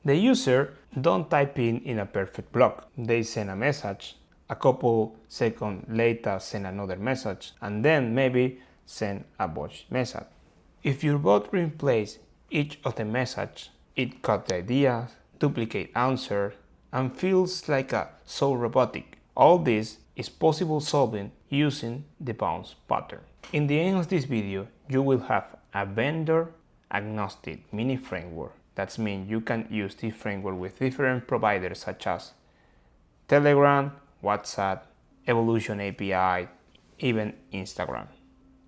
The user don't type in a perfect block. They send a message, a couple seconds later send another message, and then maybe send a voice message. If your bot replaces each of the messages, it cuts the ideas, duplicate answer, and feels like so robotic. All this is possible solving using the bounce pattern. In the end of this video, you will have a vendor agnostic mini framework. That means you can use this framework with different providers such as Telegram, WhatsApp, Evolution API, even Instagram.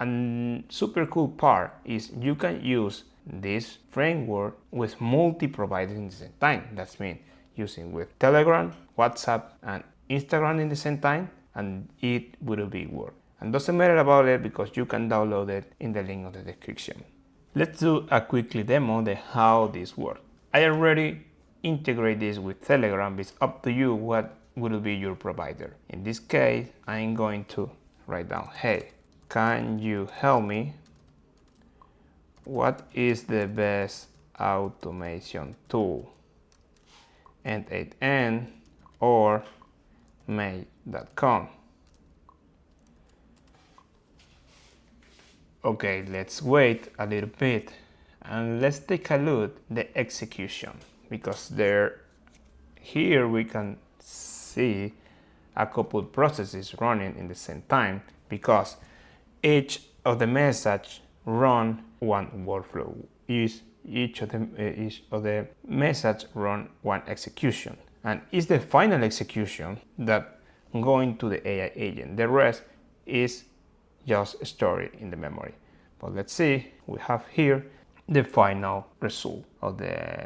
And super cool part is you can use this framework with multi-providers in the same time. That means using with Telegram, WhatsApp, and Instagram in the same time, and it will be work. And doesn't matter about it because you can download it in the link of the description. Let's do a quickly demo of how this works. I already integrate this with Telegram. It's up to you what will be your provider. In this case, I'm going to write down, hey, can you help me? What is the best automation tool? N8N or Made.com. Okay, let's wait a little bit and let's take a look at the execution, because here we can see a couple processes running in the same time, because each of the message run one workflow. Each of the message run one execution, and it's the final execution that going to the AI agent. The rest is just stored in the memory. But let's see, we have here the final result of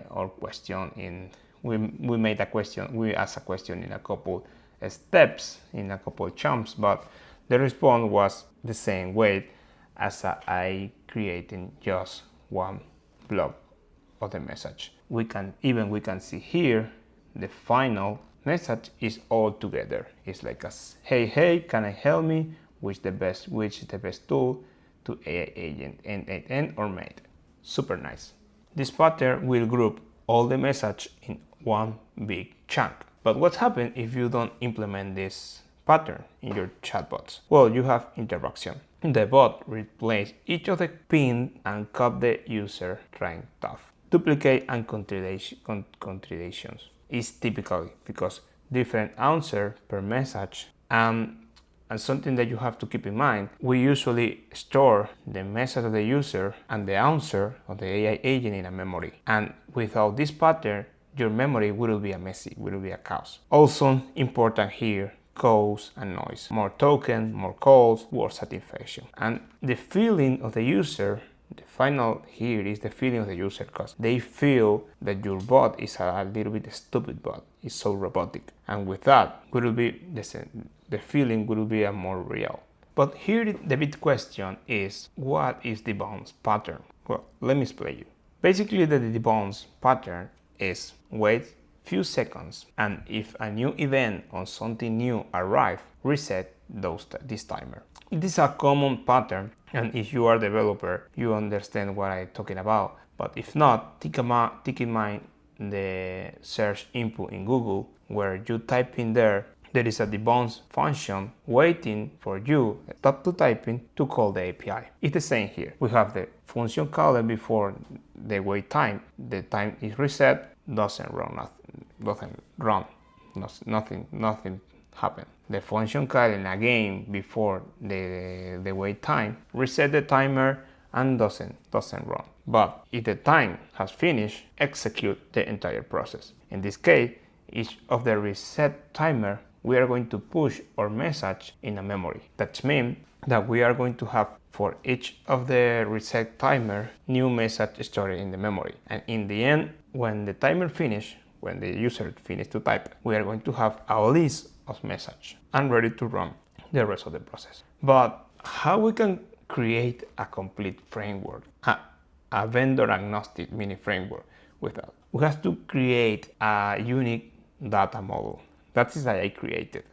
our question. We made a question, we asked a question in a couple steps, in a couple chunks, but the response was the same way as I creating just one block of the message. We can see here the final message is all together. It's like a hey, can I help me? Which is the best tool to AI agent, N8N or Made. Super nice. This pattern will group all the message in one big chunk. But what happens if you don't implement this pattern in your chatbots? Well, you have interaction. The bot replaces each of the pin and cut the user trying tough. Duplicate and contradictions is typically because different answer per message, and something that you have to keep in mind, we usually store the message of the user and the answer of the AI agent in a memory. And without this pattern, your memory will be will be a chaos. Also important here, calls and noise. More token, more calls, worse satisfaction. And the feeling of the user, the final here is the feeling of the user, because they feel that your bot is a little bit stupid bot. It's so robotic. And with that, will be the feeling will be a more real. But here the big question is, what is the bounce pattern? Well, let me explain you. Basically, the bounce pattern is wait few seconds, and if a new event or something new arrive, reset this timer. This is a common pattern, and if you are a developer, you understand what I'm talking about. But if not, take in mind the search input in Google, where you type in there is a debounce function waiting for you, stop to typing, to call the API. It's the same here. We have the function called before the wait time. The time is reset, doesn't run, nothing happen. The function calling again before the wait time, reset the timer and doesn't run. But if the time has finished, execute the entire process. In this case, each of the reset timer, we are going to push our message in a memory. That means that we are going to have for each of the reset timer, new message stored in the memory. And in the end, when the timer finish, when the user finish to type, we are going to have a list of message and ready to run the rest of the process. But how we can create a complete framework, a vendor agnostic mini framework with that? We have to create a unique data model. That is what I created.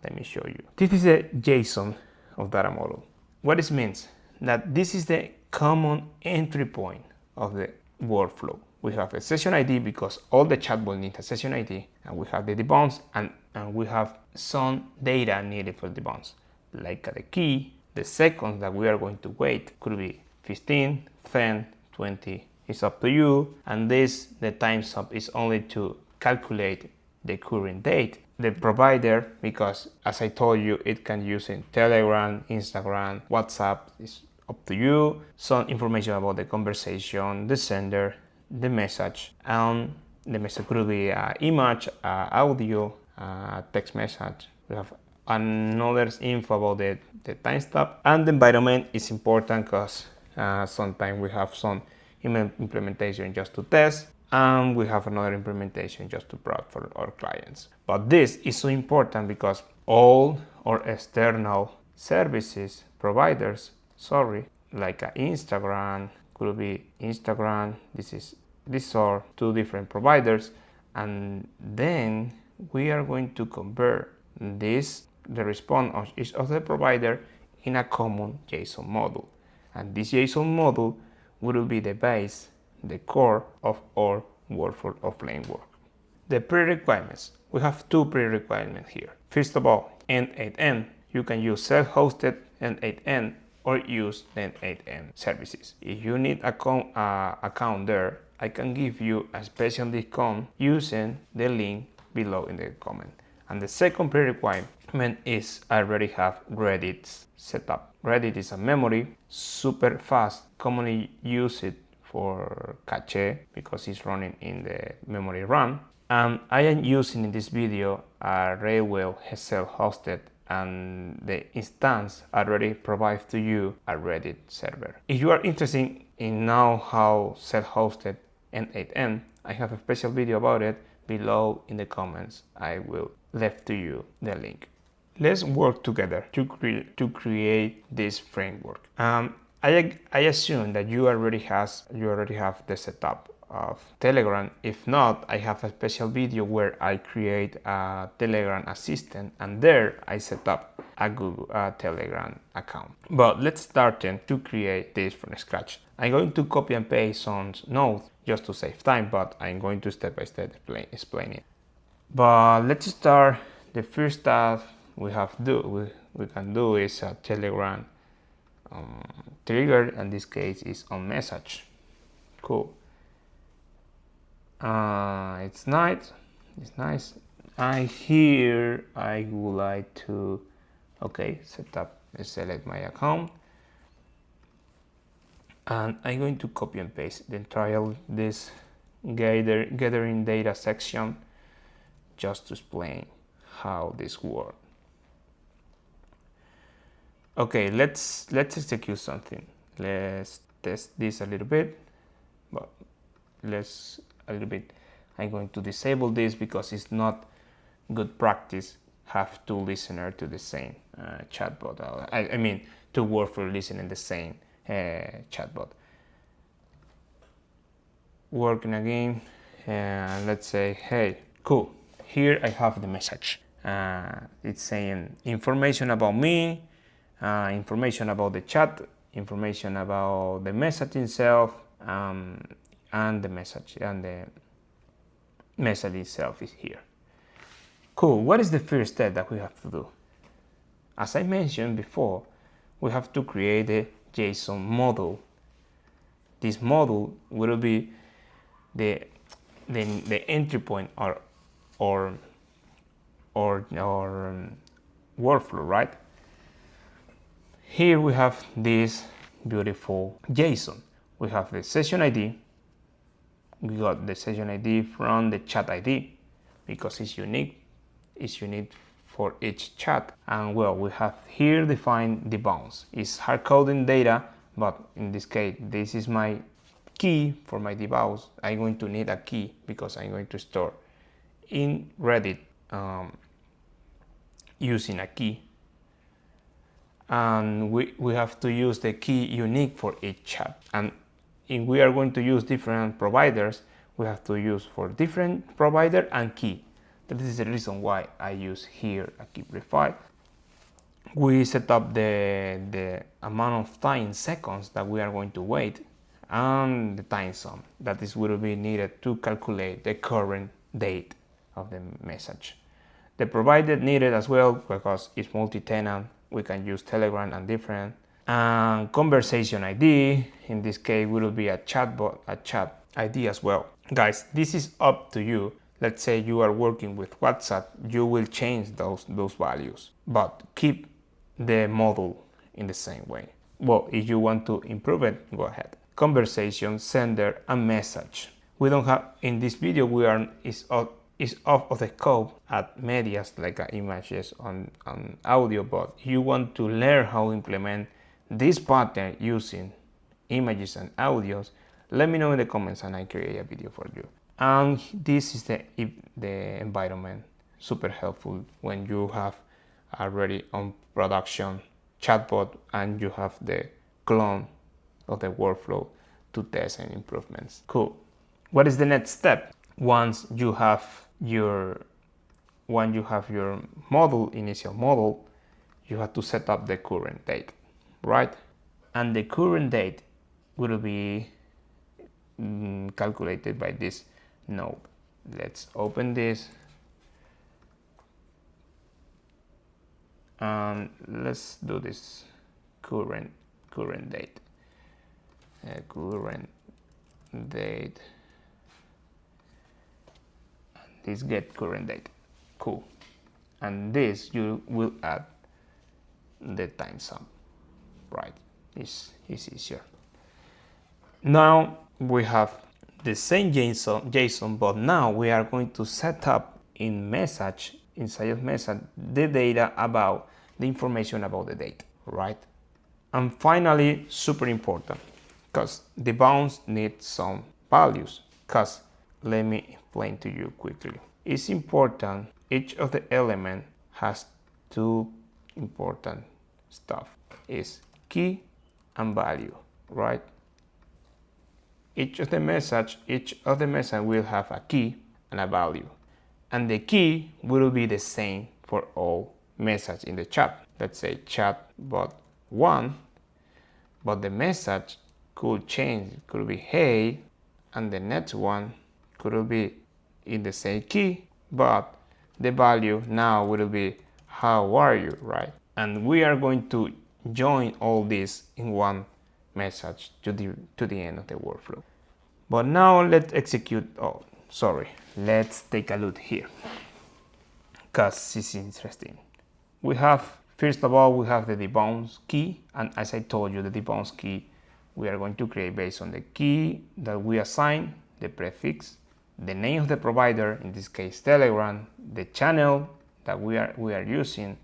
Let me show you. This is a JSON of data model. What it means that this is the common entry point of the workflow. we have a session ID because all the chatbot needs a session ID, and we have the debounce, and we have some data needed for the debounce, like the key, the seconds that we are going to wait, could be 15, 10, 20, it's up to you, and this, the time stop is only to calculate the current date. The provider, because as I told you, it can use in Telegram, Instagram, WhatsApp, is up to you. Some information about the conversation, the sender, the message, and the message could be image, audio, text message. We have another info about the timestamp, and the environment is important because sometimes we have some implementation just to test, and we have another implementation just to prod for our clients. But this is so important because all our external services providers, like Instagram, could be Instagram, these are two different providers, and then we are going to convert the response of each of the provider in a common JSON model, and this JSON model will be the base, the core of our workflow offline work. The pre-requirements. We have two pre-requirements here. First of all, N8N. You can use self-hosted N8N or use N8N services. If you need a account there, I can give you a special discount using the link below in the comment. And the second pre-requirement is I already have Reddit set up. Reddit is a memory, super fast, commonly used for cache because it's running in the memory RAM. And I am using in this video a Railway self-hosted, and the instance already provides to you a Reddit server. If you are interested in know how self-hosted N8N, I have a special video about it below in the comments. I will leave to you the link. Let's work together to create this framework. I assume that you already have the setup of Telegram. If not, I have a special video where I create a Telegram assistant, and there I set up a Google Telegram account. But let's start to create this from scratch. I'm going to copy and paste some notes just to save time, but I'm going to step by step explain it. But let's start. The first task we can do is a Telegram trigger, and this case is on message. Cool. It's nice. Here I would like to select my account, and I'm going to copy and paste the trial this gathering data section just to explain how this works. Okay, let's execute something. Let's test this a little bit, but I'm going to disable this because it's not good practice have two listeners to the same chatbot. I mean, two workflow listening the same chatbot. Working again, and let's say, hey, cool. Here I have the message. It's saying information about me, information about the chat, information about the message itself, and the message itself is here. Cool. What is the first step that we have to do? As I mentioned before, we have to create a JSON model. This model will be the entry point or workflow, right? Here we have this beautiful JSON. We have the session ID. We got the session ID from the chat ID because it's unique. It's unique for each chat. And well, we have here defined debounce. It's hard coding data, but in this case, this is my key for my debounce. I'm going to need a key because I'm going to store in Reddit using a key. And we have to use the key unique for each chat. And if we are going to use different providers, we have to use for different provider and key. That is the reason why I use here a key prefile. We set up the amount of time, seconds, that we are going to wait. and the time zone that is will be needed to calculate the current date of the message. The provided needed as well because it's multi-tenant. We can use Telegram and different. And conversation ID, in this case, will be a chatbot, a chat ID as well. Guys, this is up to you. Let's say you are working with WhatsApp, you will change those values, but keep the model in the same way. Well, if you want to improve it, go ahead. Conversation, sender, and message. We don't have, in this video, is off of the scope at medias like images on audio, but you want to learn how to implement this pattern using images and audios, let me know in the comments and I create a video for you. And this is the environment, super helpful when you have already on production chatbot and you have the clone of the workflow to test and improvements. Cool. What is the next step? Once you have your model, initial model, you have to set up the current date, right? And the current date will be calculated by this node. Let's open this and let's do this current date. Current date. This get current date. Cool. And this you will add the time zone, right? It's easier. Now we have the same JSON, but now we are going to set up inside of message, the data about the information about the date, right? And finally, super important, because the bounce needs some values, because let me explain to you quickly. It's important, each of the element has two important stuff, is key and value, right? Each of the message will have a key and a value. And the key will be the same for all messages in the chat. Let's say chatbot 1, but the message could change. It could be hey, and the next one could be in the same key, but the value now will be how are you, right? And we are going to join all this in one message to the end of the workflow. But now let's execute. Let's take a look here, because it's interesting. We have, first of all, we have the debounce key, and as I told you, the debounce key we are going to create based on the key that we assign, the prefix, the name of the provider, in this case Telegram, the channel that we are using,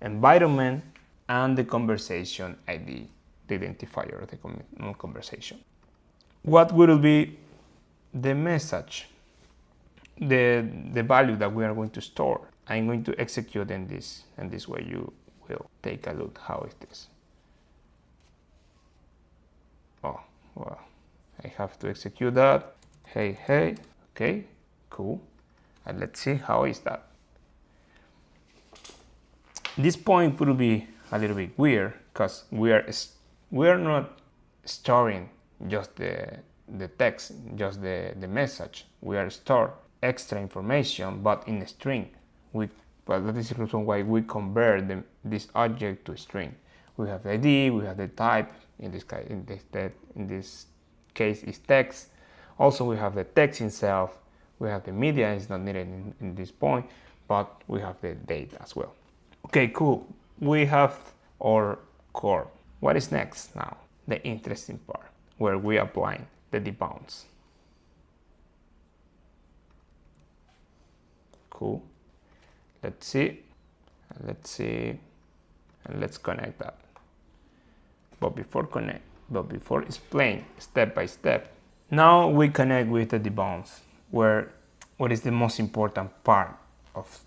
environment, and the conversation ID, the identifier of the conversation. What will be the message, the value that we are going to store? I'm going to execute in this way. You will take a look how it is. Oh, well, I have to execute that. Hey, okay, cool. And let's see how is that. This point will be a little bit weird because we are not storing just the text, just the message. We are store extra information, but in a string. But that is the reason why we convert this object to a string. We have the ID, we have the type. In this case, is text. Also, we have the text itself. We have the media is not needed in this point, but we have the date as well. Okay, cool. We have our core. What is next now? The interesting part, where we apply the debounce. Cool. Let's see, and let's connect that. But before explain step by step, now we connect with the debounce, what is the most important part of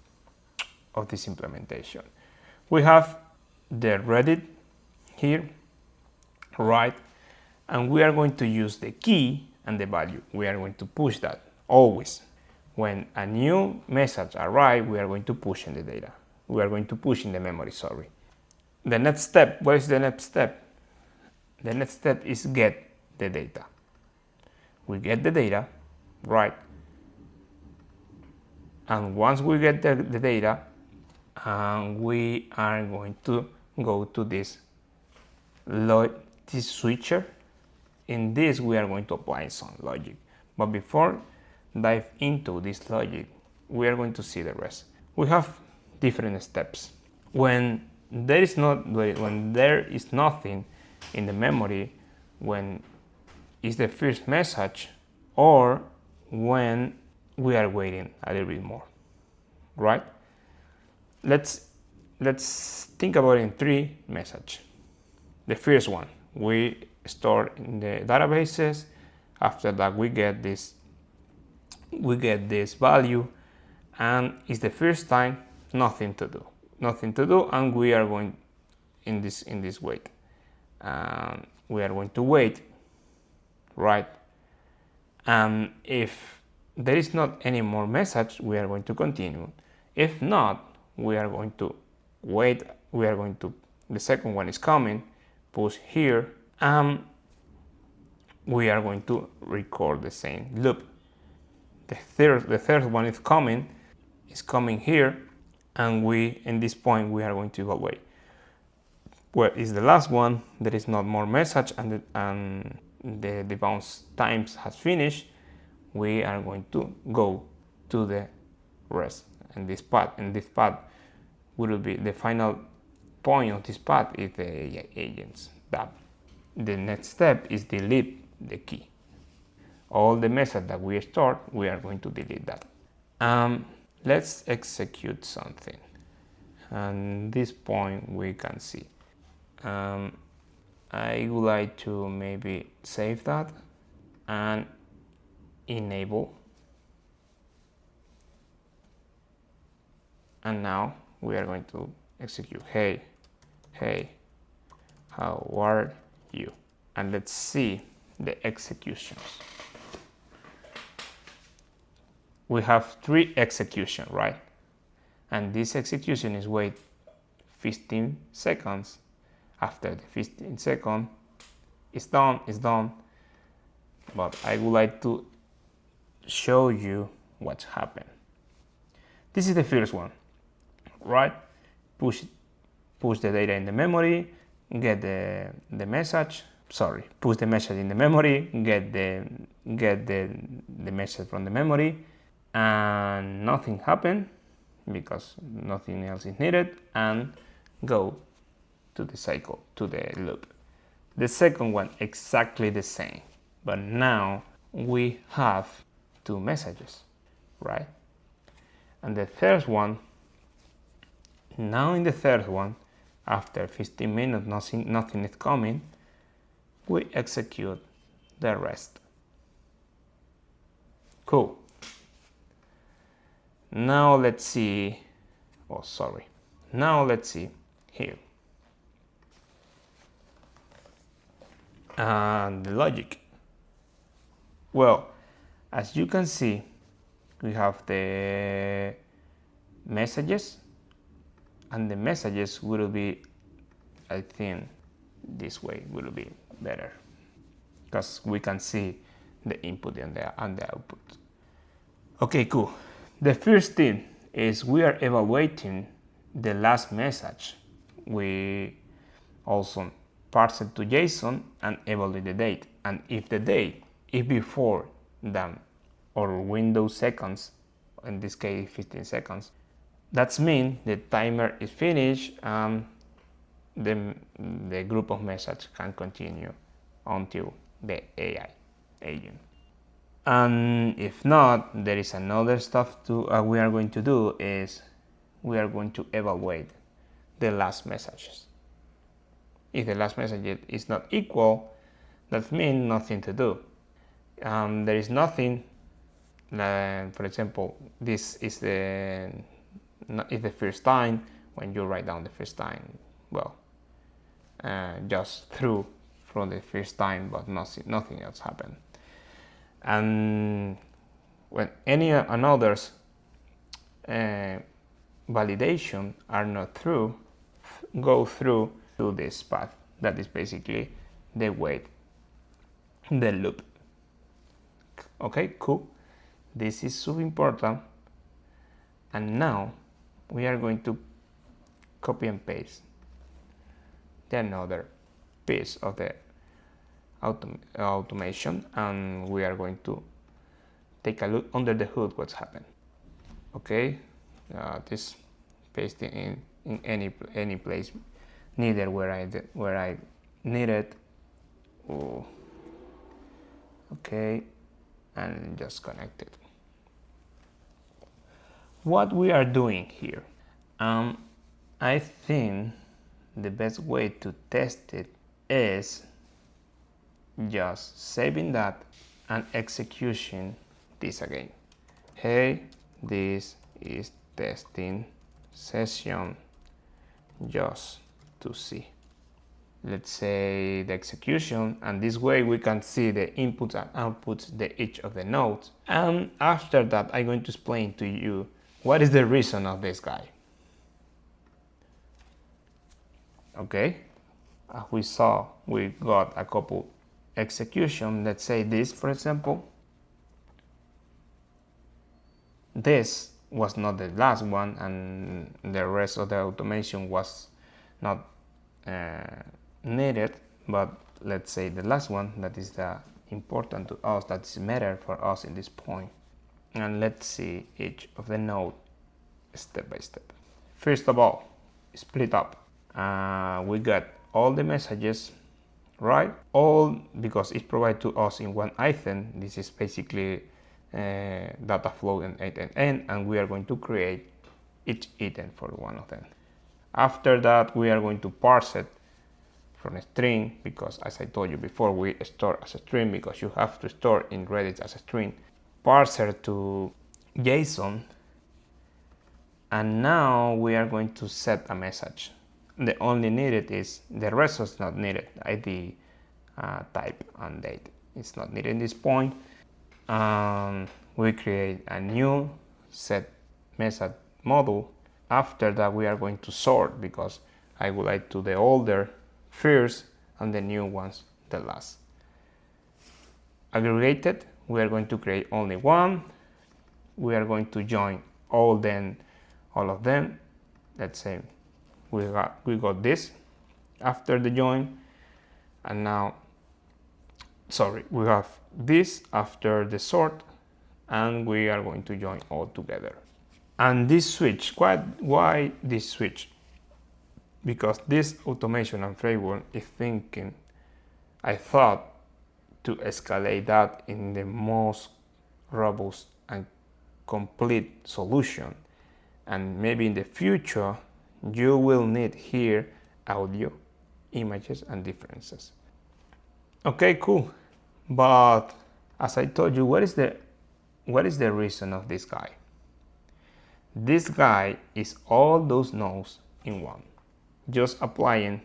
this implementation. We have the Reddit here, right? And we are going to use the key and the value. We are going to push that always. When a new message arrives, we are going to push in the data. We are going to push in the memory, sorry. The next step, what is the next step? The next step is get the data. We get the data, right? And once we get the data, we are going to go to this switcher. In this, we are going to apply some logic. But before dive into this logic, we are going to see the rest. We have different steps. When there is nothing in the memory, when is the first message, or when we are waiting a little bit more, right? Let's think about it in 3 messages. The first one, we store in the databases. After that, we get this value, and it's the first time, nothing to do, and we are going in this wait. We are going to wait, right? And if there is not any more message, we are going to continue. If not, we are going to wait. The second one is coming, push here, and we are going to record the same loop. The third one is coming here, and in this point we are going to evaluate. Well, is the last one, there is not more message, and the bounce times has finished. We are going to go to the rest. And this path will be the final point of this path is the agents tab. The next step is delete the key. All the message that we stored, we are going to delete that. Let's execute something. And this point we can see. I would like to maybe save that and enable. And now we are going to execute. Hey, how are you? And let's see the executions. We have 3 executions, right? And this execution is wait 15 seconds. After the 15 seconds, it's done. But I would like to show you what's happened. This is the first one, right? Push the data in the memory, get the message. Sorry, push the message in the memory, get the message from the memory, and nothing happened because nothing else is needed, and go to the cycle, to the loop. The second one, exactly the same, but now we have 2 messages, right? And the third one, now in the third one, after 15 minutes, nothing is coming, we execute the rest. Cool. Now let's see, now let's see here. And the logic. Well, as you can see, we have the messages, and the messages will be, I think, this way will be better, because we can see the input and the output. Okay, cool. The first thing is we are evaluating the last message. We also parse it to JSON and evaluate the date. And if the date is before them or window seconds, in this case 15 seconds, that means the timer is finished and the group of messages can continue until the AI agent. And if not, there is another stuff we are going to do is we are going to evaluate the last messages. If the last message is not equal, that means nothing to do. There is nothing. For example, this is the first time. When you write down the first time, well, just through from the first time, but nothing else happened. And when any another's validation are not true, go through to this path. That is basically the wait the loop. Okay, cool. This is super important. And now we are going to copy and paste the another piece of the automation, and we are going to take a look under the hood what's happened. Okay, this pasting in any place needed where I need it. Ooh. Okay, and just connect it. What we are doing here, I think the best way to test it is just saving that and executing this again. Hey, this is testing session, just to see. Let's say the execution, and this way we can see the inputs and outputs the each of the nodes. And after that, I'm going to explain to you what is the reason of this guy. Okay, as we saw, we got a couple execution. Let's say this, for example. This was not the last one, and the rest of the automation was not needed, but let's say the last one, that is the important to us, that is matter for us in this point. And let's see each of the node step by step. First of all, split up. We got all the messages, right? All, because it's provided to us in one item. This is basically data flow in N8N, and we are going to create each item for one of them. After that, we are going to parse it from a string, because as I told you before, we store as a string because you have to store in Redis as a string. Parser to JSON, and now we are going to set a message. The only needed is, the rest is not needed, ID, type, and date. It's not needed at this point. We create a new set method module. After that, we are going to sort, because I would like to the older first and the new ones the last. Aggregated, we are going to create only one. We are going to join all of them. Let's say we got this after the join, and now we have this after the sort, and we are going to join all together. And this switch, why this switch? Because this automation and framework is thinking, I thought, to escalate that in the most robust and complete solution. And maybe in the future, you will need here audio, images, and differences. Okay, cool. But as I told you, what is the reason of this guy? This guy is all those nodes in one. Just applying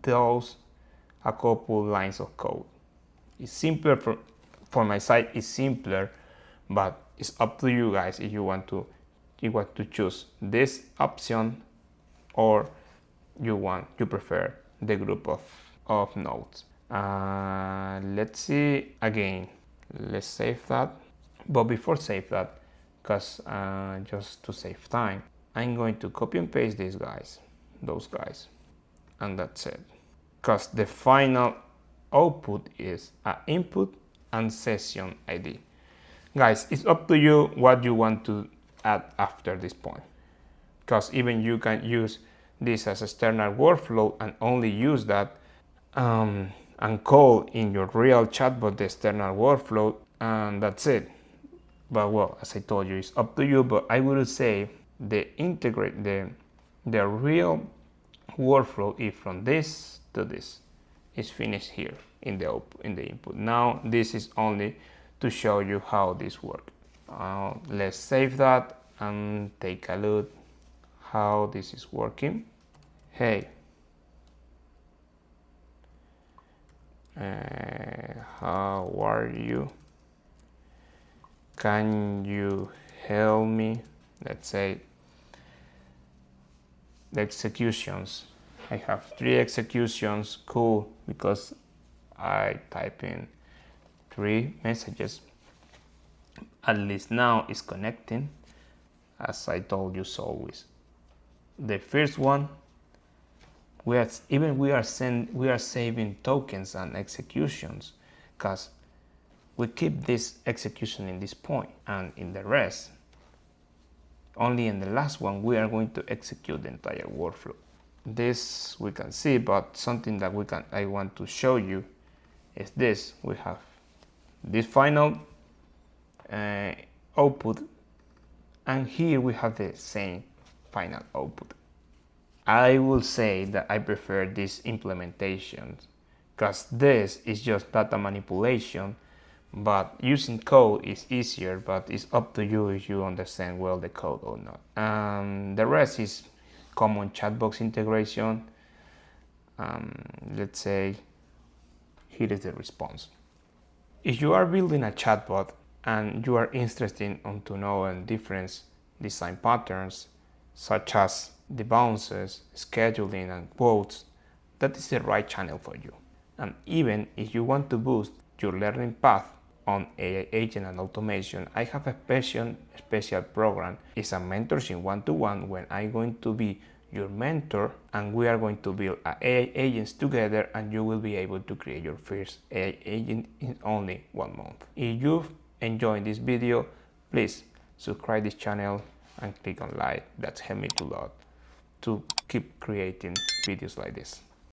those a couple lines of code. It's simpler for my side. It's simpler, but it's up to you guys if you want to choose this option, or you prefer the group of nodes. Let's see again. Let's save that. But before save that, because just to save time, I'm going to copy and paste those guys, and that's it. Because the final output is an input and session ID. Guys, it's up to you what you want to add after this point. Because even you can use this as external workflow and only use that and call in your real chatbot the external workflow, and that's it. But well, as I told you, it's up to you. But I would say the real workflow is from this to this. Is finished here in the input. Now this is only to show you how this works. Let's save that and take a look how this is working. Hey, how are you? Can you help me? Let's say the executions. I have 3 executions. Cool, because I type in 3 messages. At least now it's connecting, as I told you always. The first one, we are saving tokens and executions, because we keep this execution in this point, and in the rest, only in the last one, we are going to execute the entire workflow. This we can see, but something that I want to show you is this. We have this final output, and here we have the same final output. I will say that I prefer this implementation, because this is just data manipulation, but using code is easier, but it's up to you if you understand well the code or not. The rest is common chatbox integration. Let's say here is the response. If you are building a chatbot and you are interested in to know different design patterns, such as debounces, scheduling, and quotes, that is the right channel for you. And even if you want to boost your learning path on AI agent and automation, I have a special program. It's a mentorship one-to-one, when I'm going to be your mentor, and we are going to build AI agents together, and you will be able to create your first AI agent in only 1 month. If you've enjoyed this video, please subscribe this channel and click on like. That's helped me a lot to keep creating videos like this.